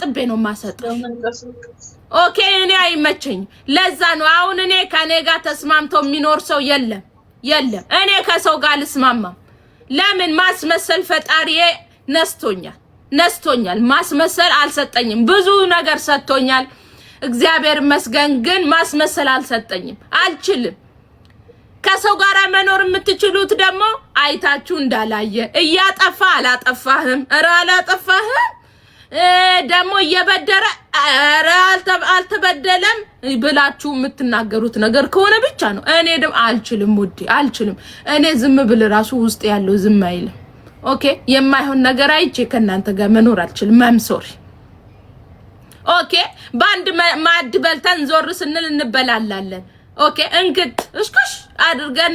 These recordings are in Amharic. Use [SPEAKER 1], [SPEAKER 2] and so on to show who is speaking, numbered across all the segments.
[SPEAKER 1] አጥቤ ነው ማሰጥሽ ኦኬ እኔ አይመቸኝ ለዛ ነው አሁን እኔ ከኔ ጋር ተስማምቶ የሚኖር ሰው የለም እኔ ከሰው ጋር ልስማማም ለምን ማስመሰል ፈጣሪዬ ነስቶኛል ማስመሰል አልሰጠኝም ብዙ ነገር ሰጥቶኛል እግዚአብሔር መስገን ግን ማስመሰል አልሰጠኝም አልችልም ከሰው ጋር መኖር የምትችሉት ደግሞ አይታችሁ እንዳላየ እያጠፋ አላጠፋህም አላጠፋህም ደግሞ እየበደረ አልተበደለም ብላችሁ የምትናገሩት ነገር ከሆነ ብቻ ነው እኔ ደግሞ አልችልም ውዴ አልችልም እኔ ዝም ብል ራሱ ውስጥ ያለው ዝም አይልም ኦኬ የማይሆን ነገር አይቼ ከናንተ ጋር መኖር አልችልም ማምሶሪ ኦኬ ባንድ ማድ በልተን ዞር ስንል እንበላላለን ኦኬ እንግድ እስኩሽ አድርገን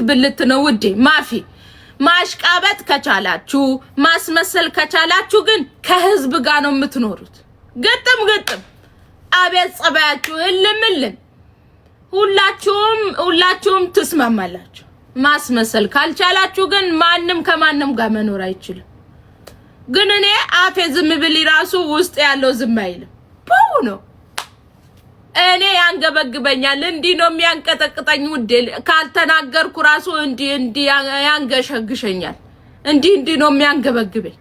[SPEAKER 1] ብልት ነው ውዴ ማፊ ማሽቃበጥ ከቻላችሁ ማስመሰል ከቻላችሁ ግን ከህዝብ ጋር ነው የምትኖሩት ግጥም አቤት ጸባያችሁ እልምልን ሁላችሁም ትስማማላችሁ ማስመሰል ካልቻላችሁ ግን ማንንም ከማንንም ጋር መኖር አይችልም ግን እኔ አፌ ዝም ብል ይራሱ ውስጥ ያለው ዝም አይልም ፖው ነው እኔ ያንገበግበኛል እንዲ ነው የሚያንቀጠቅጠኝ ውዴ ካልተናገርኩ ራሱ እንዲ ያንገሸግሸኛል እንዲ ነው የሚያንገበግበኝ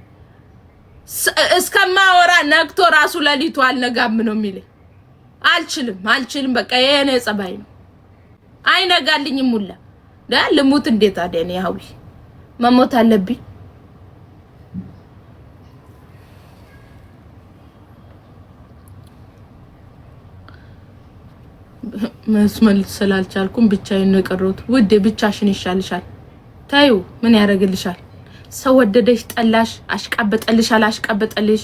[SPEAKER 1] እስከማወራ ነግቶ ራሱ ለሊቱ አልነጋም ነው የሚለኝ አልችልም በቃ የኔ ጸባይ ነው አይነጋልኝም ሁላ ለሙት እንዴት አደኔ ያውይ መሞት አለብኝ መስመል ስላልቻልኩም ብቻዬን ነቀሩት ውዴ ብቻሽን ይሻልሻል ታዩ ምን ያረግልሻል ሰው ወደደሽ ጠላሽ አሽቃበጠልሽ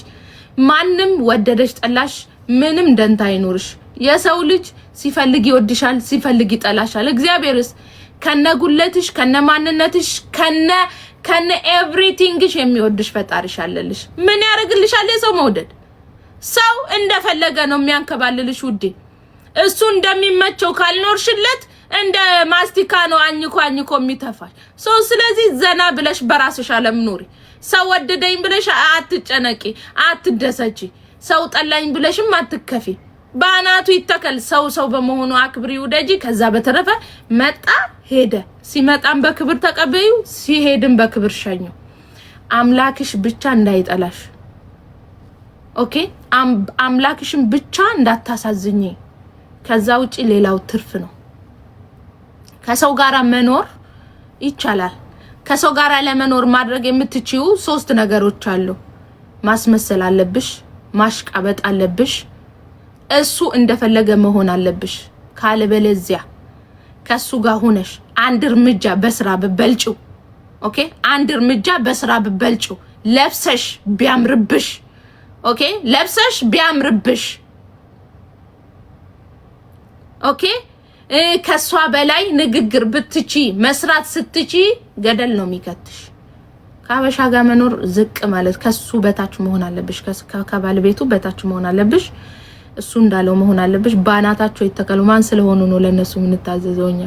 [SPEAKER 1] ማንም ወደደሽ ጠላሽ ምንም ደንታ አይኖርሽ የሰው ልጅ ሲፈልግ ይወድሻል ሲፈልግ ይጠላሻል እግዚአብሔርስ ከነጉለትሽ ከነማንነትሽ ከነ ኤቭሪቲንግሽ የሚወድሽ ፈጣሪሽ አለልሽ ምን ያረግልሻል የሰው መውደድ ሰው እንደፈለገ ነው የሚያንከባልልሽ ውዴ እሱ እንደሚመቸው ካልኖርሽለት እንደ ማስቲካ ነው አኝኮ የሚተፋሽ ስለዚህ ዘና ብለሽ በራስሽ ዓለም ኑሪ ሰው ወደደኝ ብለሽ አትጨነቂ አትደሰቺ ሰው ጠላኝ ብለሽም አትከፊ ባናቱ ይተከል ሰው በመሆኑ አክብሪ ውደጂ ከዛ በተረፈ መጣ ሄደ ሲመጣም በክብር ተቀበዩ ሲሄድም በክብር ሸኙ አምላክሽ ብቻ እንዳይጠላሽ ኦኬ አምላክሽን ብቻ እንዳታሳዝኝ ከዛ ውጪ ሌላው ትርፍ ነው ከሰው ጋራ መኖር ይቻላል ከሰው ጋራ ለመኖር ማድረግ የምትችዩ 3 ነገሮች አሉ ማስመሰል አለብሽ ማሽቃበጥ አለብሽ እሱ እንደፈለገ መሆን አለብሽ ካልበለዚያ ከሱ ጋር ሆነሽ አንድ እርምጃ በስራ በበልጪው ኦኬ አንድ እርምጃ በስራ በበልጪው ለብሰሽ ቢያምርብሽ ኦኬ ለብሰሽ ቢያምርብሽ ኦኬ ከሷ በላይ ንግግር ብትቺ መስራት ስትቺ ገደል ነው የሚከትሽ ካበሻ ጋር መኖር ዝቅ ማለት ከሱ በታች መሆን አለብሽ ከባለቤቱ በታች መሆን አለብሽ እሱ እንዳለው መሆን አለብሽ ባናታቸው ይተከሉ ማን ስለሆኑ ነው ለነሱ ምን ታዘዘውኛ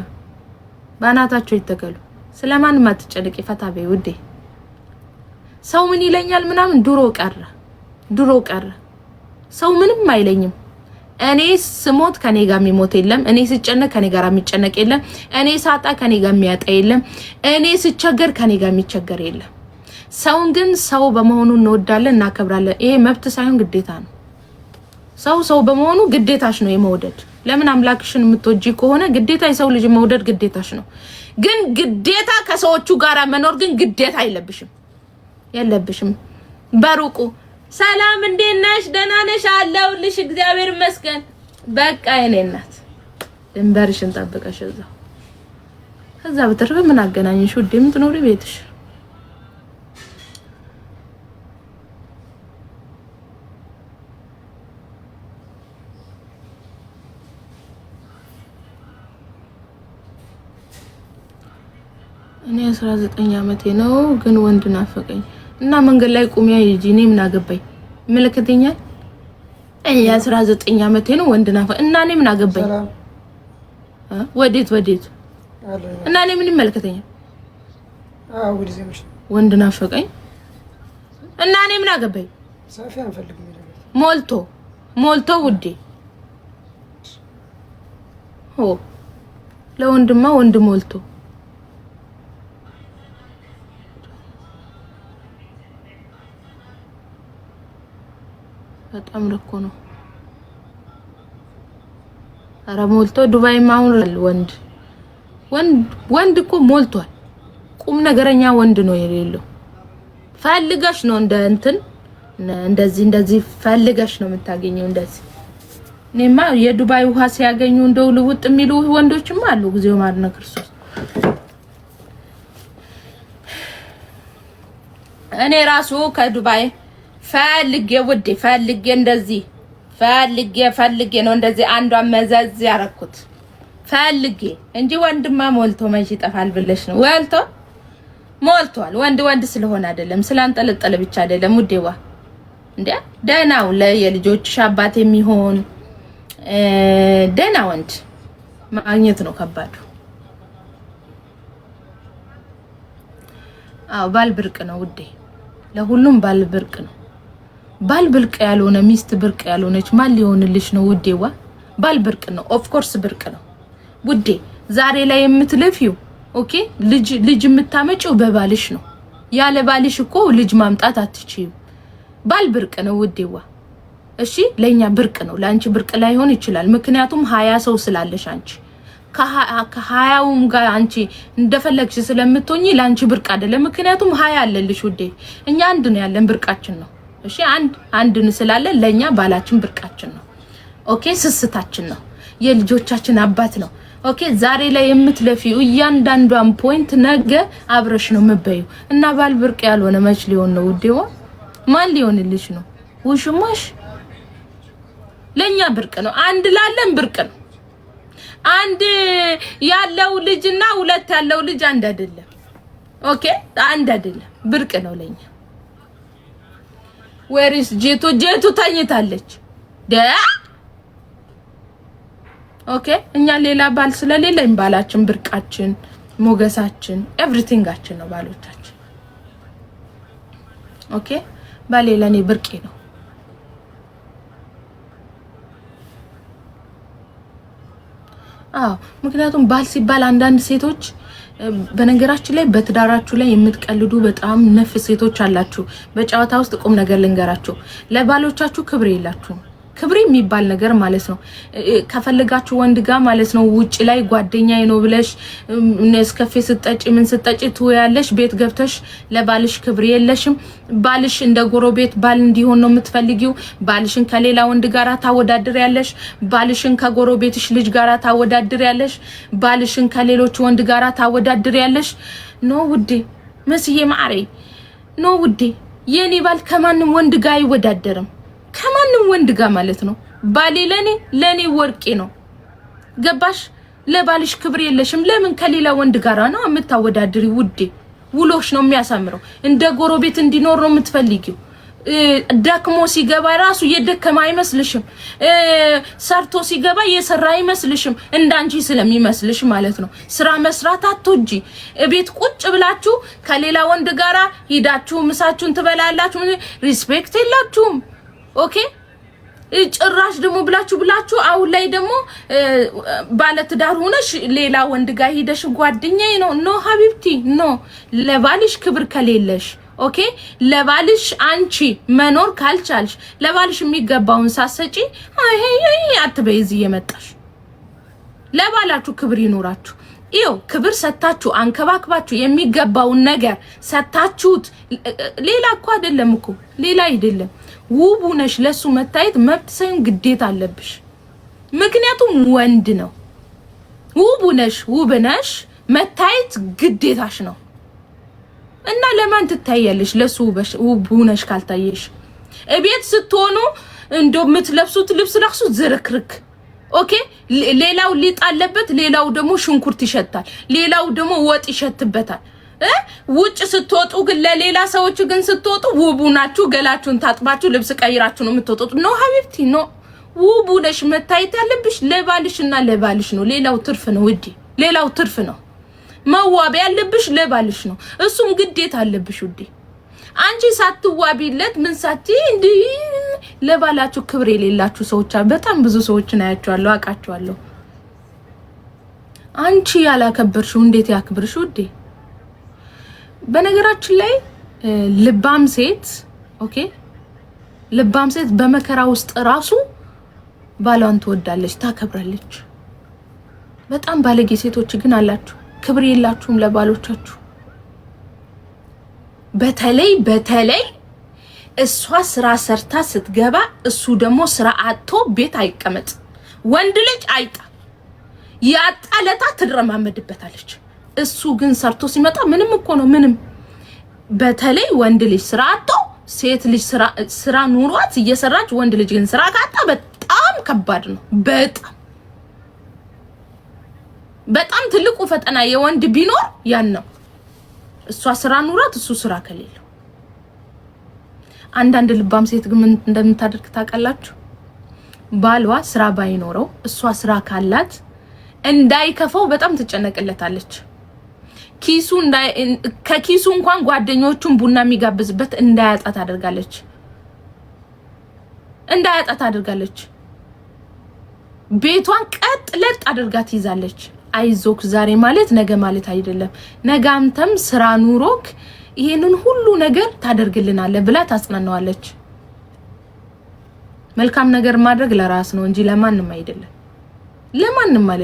[SPEAKER 1] ባናታቸው ይተከሉ ስለማን ማትጨነቂ ፈታቤ ውዴ ሰው ምን ይለኛል ምናምን ድሮ ቀረ ሰው ምንም አይለኝም እኔ ስሞት ከኔ ጋር የሚሞት የለም እኔ ስጨነቅ ከኔ ጋር የሚጨነቅ የለም እኔ ሳጣ ከኔ ጋር የሚያጣ የለም እኔ ስቸገር ከኔ ጋር የሚቸገር የለም ሰውን ግን ሰው በመሆኑ እንወዳለን እናከብራለን ይሄ መብት ሳይሆን ግዴታ ነው ሰው በመሆኑ ግዴታሽ ነው የመውደድ ለምን አምላክሽን የምትወጂ ከሆነ ግዴታ የሰው ልጅ መውደድ ግዴታሽ ነው ግን ግዴታ ከሰዎቹ ጋር መኖር ግን ግዴታ የለብሽም በሩቁ ሰላም እንዴነሽ ደህና ነሽ አለሁልሽ እግዚአብሔር ይመስገን በቃ የኔ እናት ድንበርሽን ጠብቀሽ እዛው ከዛ በተረፈ ምን አገናኝሽ ውዴ የምትኖሪ ቤትሽ እኔ 19 ዓመቴ ነው ግን ወንድ ናፈቀኝ እና መንገድ ላይ ቁሚያ ይጂ እኔ ምን አገባኝ ምልክተኛል 19 ዓመቴ ነው ወንድ ናፈቀኝ እና እኔ ምን አገባኝ ወዴት እና እኔ ምን ይመልከተኛል ወንድ ናፈቀኝ እና እኔ ምን አገባኝ
[SPEAKER 2] ሰፊ አንፈልግም
[SPEAKER 1] ሞልቶ ውዴ ሆ ለወንድማ ወንድ ሞልቶ በጣም ረኮ ነው። አረ ሞልቶ ዱባይ ማውራል ወንድ እኮ ሞልቷል። ቁም ነገረኛ ወንድ ነው የሌለው። ፈልገሽ ነው እንትን እንደዚህ ፈልገሽ ነው የምታገኘው እንደዚህ። እኔማ የዱባይ ውሃ ሲያገኙ እንደው ልውጥ የሚሉ ወንዶችም አሉ። ጊዜው ማርነ ክርስቶስ እኔ ራሱ ከዱባይ ፈልጌ እንደዚህ ፈልጌ ነው እንደዚህ አንዷን መዘዝ ያረኩት ፈልጌ እንጂ ወንድማ ሞልቶ መቼ ይጠፋል ብለሽ ነው? ሞልቷል። ወንድ ስለሆነ አይደለም ስላንጠለጠለ ብቻ አይደለም ውዴዋ። እንዴ ደህናው ለየልጆችሽ አባት የሚሆን ደህና ወንድ ማግኘት ነው ከባዱ። አዎ ባል ብርቅ ነው ውዴ፣ ለሁሉም ባል ብርቅ ነው። ባል ብርቅ ያልሆነ ሚስት ብርቅ ያልሆነች ማን ሊሆንልሽ ነው ውዴዋ? ባል ብርቅ ነው። ኦፍ ኮርስ ብርቅ ነው ውዴ። ዛሬ ላይ የምትለፊው ኦኬ ልጅ የምታመጪው በባልሽ ነው። ያለ ባልሽ እኮ ልጅ ማምጣት አትችይም። ባል ብርቅ ነው ውዴዋ። እሺ ለኛ ብርቅ ነው፣ ላንቺ ብርቅ ላይሆን ይችላል። ምክንያቱም 20 ሰው ስላለሽ አንቺ ከ20ውም ጋር አንቺ እንደፈለግሽ ስለምትሆኚ ላንቺ ብርቅ አይደለም። ምክንያቱም 20 አለልሽ ውዴ። እኛ አንድ ነው ያለን ብርቃችን ነው። እሺ አንድን ስላለ ለኛ ባላችን ብርቃችን ነው። ኦኬ ስስታችን ነው፣ የልጆቻችን አባት ነው። ኦኬ ዛሬ ላይ የምትለፊው እያንዳንዷን ፖይንት ነገ አብረሽ ነው መበዩ እና ባል ብርቅ ያልሆነ መች ሊሆን ነው ውዴዋ? ማን ሊሆንልሽ ነው? ውሽማሽ ለኛ ብርቅ ነው። አንድ ላለን ብርቅ ነው። አንድ ያለው ልጅና ሁለት ያለው ልጅ አንድ አይደለም። ኦኬ አንድ አይደለም፣ ብርቅ ነው ለኛ። ወሪስ ጄቱ ታኝታለች ኦኬ እኛ ሌላ ባል ስለሌለኝ ባላችን ብርቃችን ሞገሳችን ኤቭሪቲንጋችን ነው ባሎቻችን። ኦኬ ባሌለኔ ብርቄ ነው። ምክንያቱም ባል ሲባል አንዳንድ ሴቶች በነገራችን ላይ በትዳራችሁ ላይ የምትቀልዱ በጣም ነፍ ሴቶች አላችሁ። በጨዋታ ውስጥ ቁም ነገር ልንገራችሁ፣ ለባሎቻችሁ ክብር የላችሁም። ክብር የሚባል ነገር ማለት ነው ከፈለጋችሁ ወንድ ጋር ማለት ነው ውጪ ላይ ጓደኛዬ ነው ብለሽ ነስከፌ ስጠጪ ምን ስጠጪ ትወያለሽ፣ ቤት ገብተሽ ለባልሽ ክብር የለሽም። ባልሽ እንደ ጎረቤት ባል እንዲሆን ነው የምትፈልጊው። ባልሽን ከሌላ ወንድ ጋር ታወዳድሪያለሽ። ባልሽን ከጎረቤትሽ ልጅ ጋር ታወዳድሪያለሽ። ባልሽን ከሌሎች ወንድ ጋር ታወዳድሪያለሽ። ኖ ውዴ መስዬ ማሬ ኖ ውዴ፣ የኔ ባል ከማንም ወንድ ጋር አይወዳደርም። ከማንም ወንድ ጋር ማለት ነው። ባሌ ለኔ ወርቄ ነው። ገባሽ? ለባልሽ ክብር የለሽም። ለምን ከሌላ ወንድ ጋር ነው የምታወዳድሪ ውዴ? ውሎሽ ነው የሚያሳምረው። እንደ ጎረቤት እንዲኖር ነው የምትፈልጊው። ደክሞ ሲገባ ራሱ የደከማ አይመስልሽም። ሰርቶ ሲገባ የሰራ አይመስልሽም። እንዳንቺ ስለሚመስልሽ ማለት ነው። ስራ መስራት አትወጂ። ቤት ቁጭ ብላችሁ ከሌላ ወንድ ጋራ ሂዳችሁ ምሳችሁን ትበላላችሁ። ሪስፔክት የላችሁም። ኦኬ ጭራሽ ደግሞ ብላችሁ አሁን ላይ ደግሞ ባለ ትዳር ሆነሽ ሌላ ወንድ ጋር ሄደሽ ጓደኛዬ ነው ኖ ሀቢብቲ ኖ። ለባልሽ ክብር ከሌለሽ ኦኬ ለባልሽ አንቺ መኖር ካልቻልሽ ለባልሽ የሚገባውን ሳሰጪ አይ አትበይዚ የመጣሽ። ለባላችሁ ክብር ይኖራችሁ። ይው ክብር ሰጣችሁ አንከባክባችሁ የሚገባውን ነገር ሰጣችሁት። ሌላ እኮ አይደለም እኮ ሌላ አይደለም። ውብ ነሽ ለሱ መታየት መብት ሳይሆን ግዴታ አለብሽ። ምክንያቱም ወንድ ነው። ውብ ነሽ መታየት ግዴታሽ ነው። እና ለማን ትታያለሽ? ለሱ ውብ ነሽ ካልታየሽ እቤት ስትሆኑ እንደው የምትለብሱት ልብስ ራሱ ዝርክርክ ኦኬ። ሌላው ሊጥ አለበት፣ ሌላው ደግሞ ሽንኩርት ይሸታል፣ ሌላው ደግሞ ወጥ ይሸትበታል። ውጭ ስትወጡ ግን ለሌላ ሰዎች ግን ስትወጡ ውቡ ናችሁ። ገላችሁን ታጥባችሁ ልብስ ቀይራችሁ ነው የምትወጡት። ኖ ሀቢብቲ ኖ። ውቡ ነሽ መታየት ያለብሽ ለባልሽና ለባልሽ ነው። ሌላው ትርፍ ነው ውዴ፣ ሌላው ትርፍ ነው። መዋብ ያለብሽ ለባልሽ ነው። እሱም ግዴታ አለብሽ ውዴ። አንቺ ሳትዋቢለት ምን ሳቲ እንዴ ለባላችሁ ክብር የሌላችሁ ሰዎች በጣም ብዙ ሰዎችን አያቸዋለሁ አቃቸዋለሁ። አንቺ ያላከበርሽው እንዴት ያክብርሽው እንዴ? በነገራችን ላይ ልባም ሴት ኦኬ ልባም ሴት በመከራ ውስጥ ራሱ ባሏን ትወዳለች ታከብራለች። በጣም ባለጌ ሴቶች ግን አላችሁ ክብር የላችሁም ለባሎቻችሁ። በተለይ እሷ ስራ ሰርታ ስትገባ እሱ ደግሞ ስራ አጥቶ ቤት አይቀመጥ። ወንድ ልጅ አይጣ ያጣለታ ትረማመድበታለች። እሱ ግን ሰርቶ ሲመጣ ምንም እኮ ነው ምንም። በተለይ ወንድ ልጅ ስራ አጥቶ ሴት ልጅ ስራ ኑሯት እየሰራች ወንድ ልጅ ግን ስራ ካጣ በጣም ከባድ ነው። በጣም ትልቁ ፈተና የወንድ ቢኖር ያን ነው። እሷ ስራ ኑሯት እሱ ስራ ከሌለው። አንዳንድ ልባም ሴት ግን ምን እንደምታደርግ ታውቃላችሁ? ባሏ ስራ ባይኖረው እሷ ስራ ካላት እንዳይከፈው በጣም ትጨነቅለታለች። ከኪሱ እንኳን ጓደኞቹን ቡና የሚጋብዝበት እንዳያጣ ታደርጋለች። ቤቷን ቀጥ ለጥ አድርጋ ትይዛለች። አይዞክ ዛሬ ማለት ነገ ማለት አይደለም። ነገ አንተም ስራ ኑሮክ ይሄንን ሁሉ ነገር ታደርግልናለህ ብላ ታጽናናዋለች። መልካም ነገር ማድረግ ለራስ ነው እንጂ ለማንም አይደለም። ለማንም ማለት